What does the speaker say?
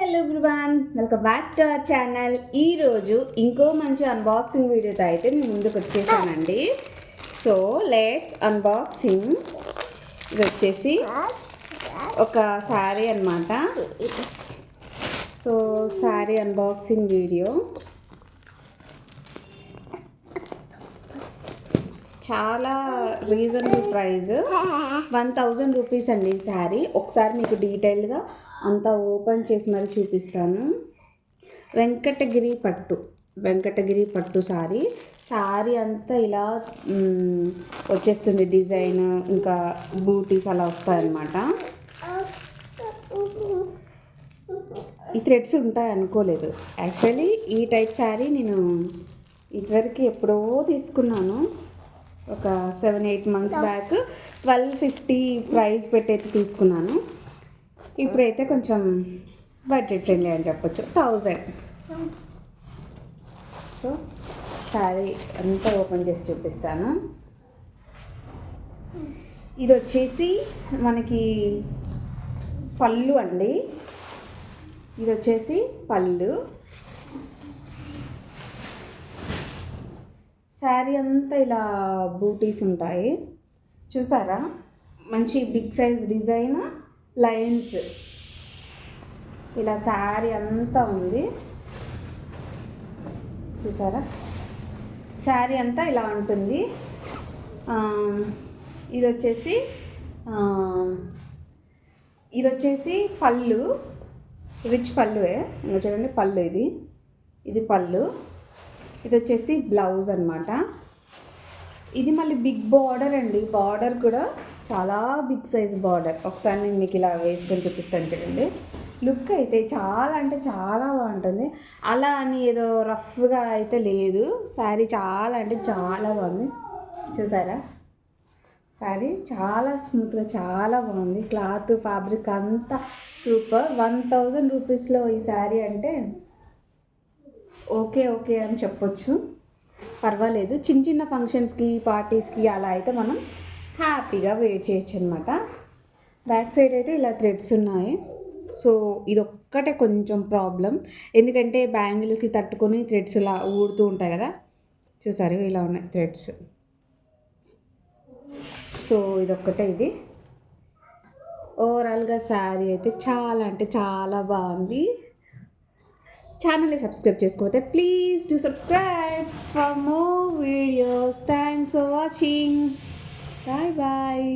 Hello everyone, welcome back to our channel. ఈరోజు ఇంకో మంచి అన్బాక్సింగ్ వీడియోతో అయితే మేము ముందుకు వచ్చేసానండి. So let's unboxing. ఇది వచ్చేసి ఒక శారీ అన్నమాట. సో శారీ అన్బాక్సింగ్ వీడియో చాలా రీజనబుల్ ప్రైస్, 1000 రూపీస్ అండి ఈ శారీ. ఒకసారి మీకు డీటెయిల్గా అంతా ఓపెన్ చేసి మరి చూపిస్తాను. వెంకటగిరి పట్టు శారీ అంతా ఇలా వచ్చేస్తుంది. డిజైన్ ఇంకా బూటీస్ అలా వస్తాయన్నమాట. ఈ థ్రెడ్స్ ఉంటాయి అనుకోలేదు. యాక్చువల్లీ ఈ టైప్ శారీ నేను ఇదివరకు ఎప్పుడో తీసుకున్నాను, ఒక 7-8 మంత్స్ బ్యాక్. 1250 ప్రైస్ పెట్టయితే తీసుకున్నాను. ఇప్పుడైతే కొంచెం బడ్జెట్ ఫ్రెండ్లీ అని చెప్పొచ్చు, 1000. సో శారీ అంతా ఓపెన్ చేసి చూపిస్తాను. ఇది వచ్చేసి మనకి పళ్ళు అండి. ఇది వచ్చేసి పళ్ళు. శారీ అంతా ఇలా బూటీస్ ఉంటాయి, చూసారా? మంచి బిగ్ సైజ్ డిజైన్, లైన్స్ ఇలా శారీ అంతా ఉంది, చూసారా? శారీ అంతా ఇలా ఉంటుంది. ఇది వచ్చేసి పళ్ళు, రిచ్ పళ్ళువే. ఇంకా చూడండి పళ్ళు, ఇది పళ్ళు. ఇది వచ్చేసి బ్లౌజ్ అన్నమాట. ఇది మళ్ళీ బిగ్ బార్డర్ అండి. బార్డర్ కూడా చాలా బిగ్ సైజ్ బార్డర్. ఒకసారి నేను మీకు ఇలా వేసుకొని చూపిస్తాను చూడండి. లుక్ అయితే చాలా అంటే చాలా బాగుంటుంది. అలా అని ఏదో రఫ్గా అయితే లేదు. శారీ చాలా అంటే చాలా బాగుంది, చూసారా? శారీ చాలా స్మూత్గా చాలా బాగుంది. క్లాత్, ఫ్యాబ్రిక్ అంతా సూపర్. 1000 రూపీస్లో ఈ శారీ అంటే ఓకే అని చెప్పొచ్చు, పర్వాలేదు. చిన్న ఫంక్షన్స్కి, పార్టీస్కి అలా అయితే మనం హ్యాపీగా వేర్ చేయొచ్చు అనమాట. బ్యాక్ సైడ్ అయితే ఇలా థ్రెడ్స్ ఉన్నాయి. సో ఇది ఒక్కటే కొంచెం ప్రాబ్లం, ఎందుకంటే బ్యాంగిల్స్కి తట్టుకొని థ్రెడ్స్ ఇలా ఊడుతూ ఉంటాయి కదా, చూసారు? ఇలా ఉన్నాయి థ్రెడ్స్. సో ఇదొక్కటే. ఇది ఓవరాల్గా శారీ అయితే చాలా అంటే చాలా బాగుంది. ఛానల్ని సబ్స్క్రైబ్ చేసుకోకపోతే please do subscribe for more videos. Thanks for watching. Bye.